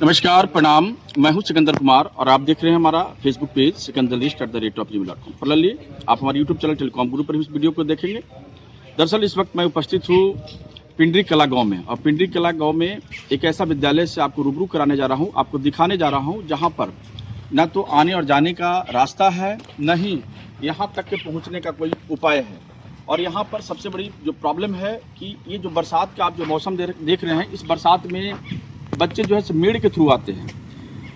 नमस्कार, प्रणाम। मैं हूं सिकंदर कुमार और आप देख रहे हैं हमारा फेसबुक पेज sikandarlist@gmail.com। फॉलो आप हमारे यूट्यूब चैनल टेलीकॉम गुरु पर इस वीडियो को देखेंगे। दरअसल इस वक्त मैं उपस्थित हूं पिंडरी कला गांव में, और पिंडरी कला गांव में एक ऐसा विद्यालय से आपको रूबरू कराने जा रहा हूं, आपको दिखाने जा रहा हूं जहां पर न तो आने और जाने का रास्ता है, न ही यहाँ तक के पहुँचने का कोई उपाय है। और यहाँ पर सबसे बड़ी जो प्रॉब्लम है कि ये जो बरसात का आप जो मौसम देख रहे हैं, इस बरसात में बच्चे जो है मेड़ के थ्रू आते हैं।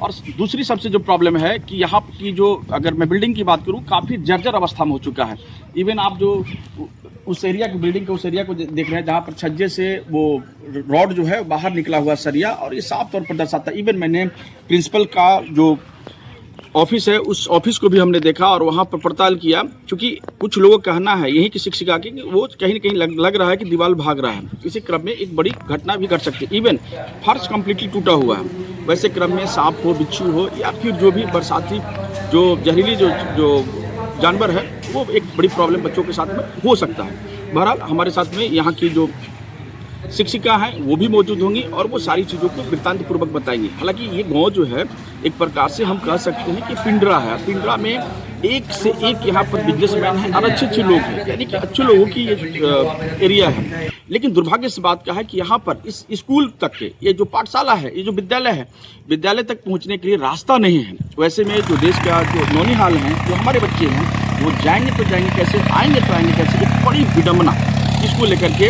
और दूसरी सबसे जो प्रॉब्लम है कि यहाँ की जो, अगर मैं बिल्डिंग की बात करूँ, काफ़ी जर्जर अवस्था में हो चुका है। इवन आप जो उस एरिया की बिल्डिंग के उस एरिया को देख रहे हैं जहाँ पर छज्जे से वो रॉड जो है बाहर निकला हुआ सरिया, और ये साफ तौर पर दर्शाता है। इवन मैंने प्रिंसिपल का जो ऑफिस है उस ऑफिस को भी हमने देखा और वहाँ पर पड़ताल किया, क्योंकि कुछ लोगों का कहना है यहीं की शिक्षिका की कि वो कहीं न कहीं लग रहा है कि दीवार भाग रहा है। इसी क्रम में एक बड़ी घटना भी घट सकती है। इवन फर्श कम्प्लीटली टूटा हुआ है। वैसे क्रम में सांप हो, बिच्छू हो, या फिर जो भी बरसाती जो जहरीली जो जानवर है, वो एक बड़ी प्रॉब्लम बच्चों के साथ में हो सकता है। बहरहाल हमारे साथ में यहाँ की जो शिक्षिका हैं वो भी मौजूद होंगी और वो सारी चीज़ों को वृत्तांत पूर्वक बताएंगी। हालांकि ये गांव जो है एक प्रकार से हम कह सकते हैं कि पिंडरा है। पिंडरा में एक से एक यहाँ पर बिजनेसमैन हैं और अच्छे लोग हैं, यानी कि अच्छे लोगों की ये एरिया है। लेकिन दुर्भाग्य से बात क्या है कि यहाँ पर इस स्कूल तक के, ये जो पाठशाला है, ये जो विद्यालय है, विद्यालय तक पहुँचने के लिए रास्ता नहीं है। वैसे में जो देश का जो नौनिहाल हैं, जो हमारे बच्चे हैं, वो जाएंगे तो जाएंगे कैसे, आएंगे तो आएंगे कैसे। एक बड़ी विडम्बना इसको लेकर के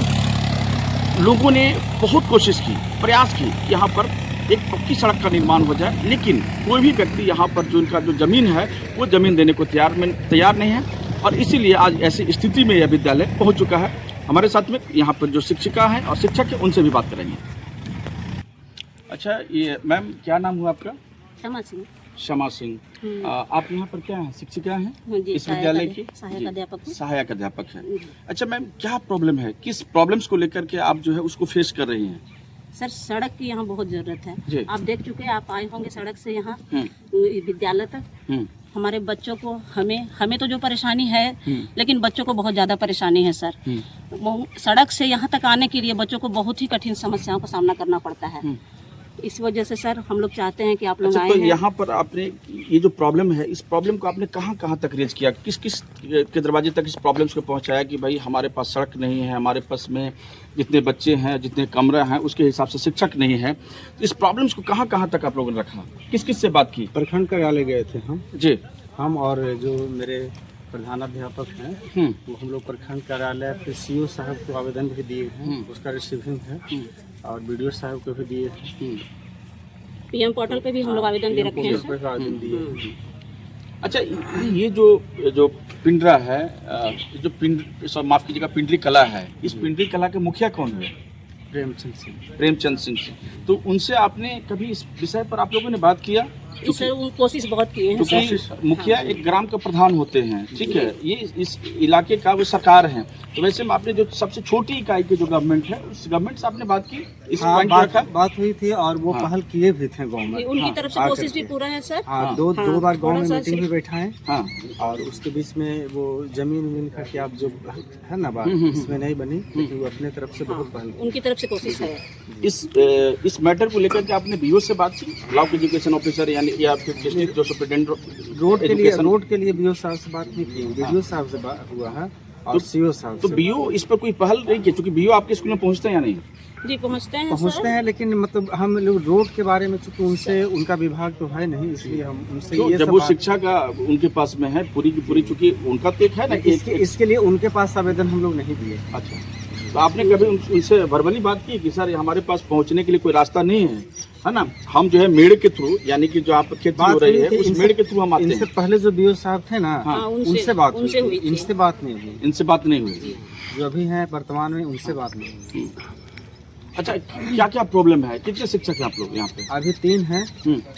लोगों ने बहुत कोशिश की, प्रयास की, यहाँ पर एक पक्की सड़क का निर्माण हो जाए, लेकिन कोई भी व्यक्ति यहाँ पर जो इनका जो ज़मीन है वो ज़मीन देने को तैयार नहीं है। और इसीलिए आज ऐसी स्थिति में यह विद्यालय पहुँच चुका है। हमारे साथ में यहाँ पर जो शिक्षिका हैं और शिक्षक हैं, उनसे भी बात करेंगे। अच्छा, ये मैम क्या नाम हुआ आपका? क्षमा सिंह। क्षमा सिंह। आप यहाँ पर क्या हैं, शिक्षिका हैं इस विद्यालय की? सहायक अध्यापक है। अच्छा मैम, क्या प्रॉब्लम है, किस प्रॉब्लम्स को लेकर के आप जो है उसको फेस कर रही हैं? सर, सड़क की यहाँ बहुत जरूरत है। आप देख चुके हैं, आप आए होंगे सड़क से यहाँ विद्यालय तक। हमारे बच्चों को, हमें तो जो परेशानी है, लेकिन बच्चों को बहुत ज्यादा परेशानी है सर। सड़क से यहाँ तक आने के लिए बच्चों को बहुत ही कठिन समस्याओं का सामना करना पड़ता है। इस वजह से सर हम लोग चाहते हैं कि आप लोग आए। तो यहाँ पर आपने ये जो प्रॉब्लम है, इस प्रॉब्लम को आपने कहाँ तक रेज किया, किस के दरवाजे तक इस प्रॉब्लम्स को पहुँचाया कि भाई हमारे पास सड़क नहीं है, हमारे पास में जितने बच्चे हैं, जितने कमरे हैं, उसके हिसाब से शिक्षक नहीं है। इस प्रॉब्लम्स को कहाँ तक आप लोगों ने रखा, किस से बात की? प्रखंड कार्यालय गए थे हम जी। हम और जो मेरे प्रधानाध्यापक हैं, वो हम लोग प्रखंड कार्यालय फिर सीओ साहब को आवेदन भी दिए हैं, उसका रिसीविंग है, और बीडीओ साहब को भी दिए हैं। पीएम पोर्टल पे भी हम लोग आवेदन दे रखे हैं। अच्छा, ये जो पिंडरा है, जो माफ कीजिएगा, पिंडरी कला है, इस पिंडरी कला के मुखिया कौन हुए? प्रेमचंद सिंह। तो उनसे आपने कभी इस विषय पर आप लोगों ने बात किया? सर, कोशिश बहुत किए हैं। क्योंकि मुखिया एक ग्राम का प्रधान होते हैं, ठीक है, ये इस इलाके का वो सरकार है। तो वैसे में आपने जो सबसे छोटी इकाई की जो गवर्नमेंट है, उस गवर्नमेंट से आपने बात की? इस बात हुई थी और वो पहल किए भी थे गाँव में। उनकी तरफ से कोशिश भी पूरा है सर। दो बार गाँव में मीटिंग भी बैठा है। और उसके बीच में वो जमीन का क्या जो है ना बात, इसमें नहीं बनी, लेकिन वो अपने तरफ से बहुत पहल, उनकी तरफ से कोशिश है। इस मैटर को लेकर के आपने बीओ से बात की, ब्लॉक एजुकेशन ऑफिसर, यानी या फिर डिस्ट्रिक्ट जो सुपरिटेंडेंट रोड के लिए बीओ साहब से बात नहीं की, बीडीओ साहब से बात हुआ है और सीओ साहब। तो बीओ इस पर कोई पहल नहीं की, क्योंकि बीओ आपके स्कूल में पहुंचते हैं या नहीं? जी, पहुंचते हैं, लेकिन मतलब हम लोग रोड के बारे में, चूंकि उनसे उनका विभाग तो है नहीं, इसलिए हम उनसे तो ये जब वो शिक्षा का उनके पास में है पूरी की पूरी, चूंकि उनका तो एक है ना, इसके लिए उनके पास आवेदन हम लोग नहीं दिए। अच्छा, तो आपने कभी उनसे वर्बली बात की कि सर हमारे पास पहुंचने के लिए कोई रास्ता नहीं है ना, हम जो है मेड़ के थ्रू, यानी कि जो आप खेती हो रही है उस मेड़ के थ्रू हम आते हैं। इनसे पहले जो बीओ साहब थे ना, उनसे बात हुई, इनसे बात नहीं हुई। इनसे बात नहीं हुई, जो अभी हैं वर्तमान में, उनसे बात नहीं हुई। अच्छा, क्या प्रॉब्लम है, कितने शिक्षक हैं आप लोग यहाँ पे? अभी 3 हैं,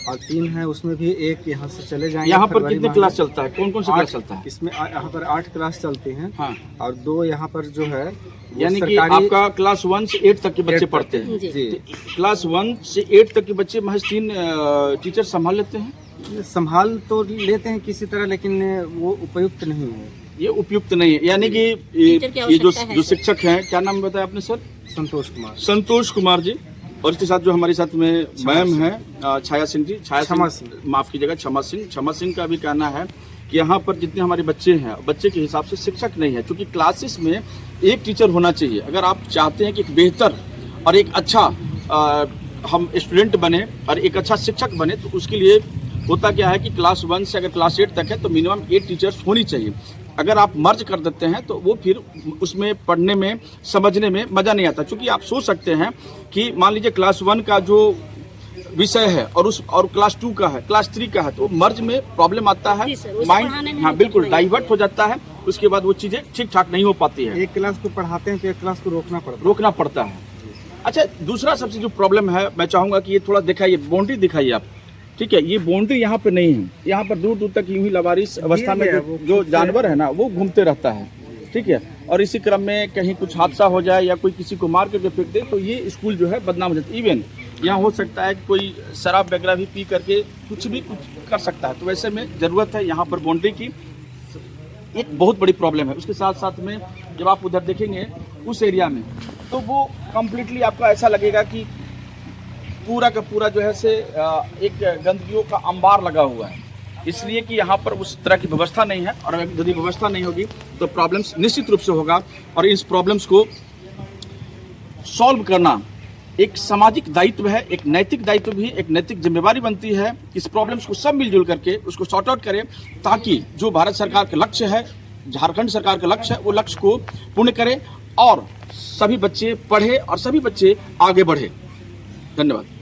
और 3 हैं, उसमें भी एक यहाँ से चले जाएंगे। यहाँ पर कितने क्लास चलता है, कौन से क्लास चलता है? इसमें यहाँ पर 8 क्लास चलते हैं, और 2 यहाँ पर जो है, यानी कि आपका क्लास 1 से 8 तक के बच्चे पढ़ते हैं। क्लास 1 से 8 तक के बच्चे महज 3 टीचर संभाल लेते हैं? संभाल तो लेते हैं किसी तरह, लेकिन वो उपयुक्त नहीं है। ये उपयुक्त नहीं है, यानी कि ये जो शिक्षक हैं, क्या नाम बताया आपने सर? संतोष कुमार। संतोष कुमार जी, और इसके साथ जो हमारे साथ में मैम है छाया सिंह जी, क्षमा सिंह। माफ कीजिएगा, क्षमा सिंह का भी कहना है कि यहाँ पर जितने हमारे बच्चे हैं, बच्चे के हिसाब से शिक्षक नहीं है, क्योंकि क्लासेस में एक टीचर होना चाहिए। अगर आप चाहते हैं कि एक बेहतर और एक अच्छा हम स्टूडेंट बने और एक अच्छा शिक्षक बने, तो उसके लिए होता क्या है कि क्लास 1 से अगर क्लास 8 तक है तो मिनिमम 8 टीचर्स होनी चाहिए। अगर आप मर्ज कर देते हैं तो वो फिर उसमें पढ़ने में, समझने में मज़ा नहीं आता। क्योंकि आप सोच सकते हैं कि मान लीजिए क्लास 1 का जो विषय है और क्लास 2 का है, क्लास 3 का है, तो मर्ज में प्रॉब्लम आता है, माइंड हाँ बिल्कुल डाइवर्ट हो जाता है। उसके बाद वो चीज़ें ठीक ठाक नहीं हो पाती है। एक क्लास को पढ़ाते हैं तो एक क्लास को रोकना पड़ता है। अच्छा, दूसरा सबसे जो प्रॉब्लम है, मैं चाहूँगा कि ये थोड़ा दिखाइए, बाउंड्री दिखाइए आप। ठीक है, ये बाउंड्री यहाँ पे नहीं है, यहाँ पर दूर दूर तक यूं ही लवारिस अवस्था में जो जानवर है ना वो घूमते रहता है। ठीक है, और इसी क्रम में कहीं कुछ हादसा हो जाए या कोई किसी को मार करके फेंक दे तो ये स्कूल जो है बदनाम हो जाता है। इवन यहाँ हो सकता है कि कोई शराब वगैरह भी पी करके कुछ कर सकता है। तो वैसे में ज़रूरत है यहाँ पर बाउंड्री की, एक बहुत बड़ी प्रॉब्लम है। उसके साथ साथ में जब आप उधर देखेंगे उस एरिया में, तो वो कम्प्लीटली आपको ऐसा लगेगा कि पूरा का पूरा जो है से एक गंदगियों का अंबार लगा हुआ है, इसलिए कि यहाँ पर उस तरह की व्यवस्था नहीं है। और यदि व्यवस्था नहीं होगी तो प्रॉब्लम्स निश्चित रूप से होगा। और इस प्रॉब्लम्स को सॉल्व करना एक सामाजिक दायित्व है, एक नैतिक दायित्व भी, एक नैतिक जिम्मेवारी बनती है। इस प्रॉब्लम्स को सब मिलजुल करके उसको सॉर्ट आउट करें, ताकि जो भारत सरकार का लक्ष्य है, झारखंड सरकार का लक्ष्य है, वो लक्ष्य को पूर्ण करें और सभी बच्चे पढ़े और सभी बच्चे आगे बढ़े। धन्यवाद।